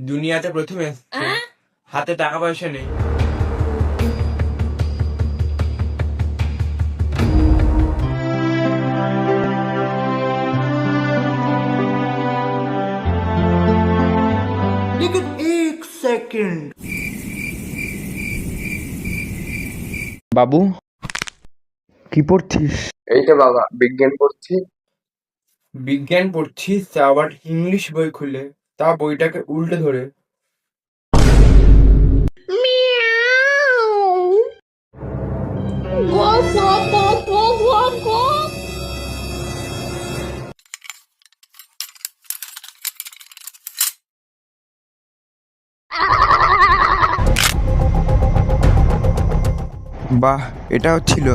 দুনিয়াতে প্রথম এসছে, হাতে টাকা পয়সা নেই। लेकिन एक सेकंड বাবু, কি পড়ছিস? এই তো বাবা বিজ্ঞান পড়ছি। বিজ্ঞান পড়ছিস, তা আবার ইংলিশ বই খুলে, তা বইটাকে উল্টে ধরে। বাহ, এটাও ছিল।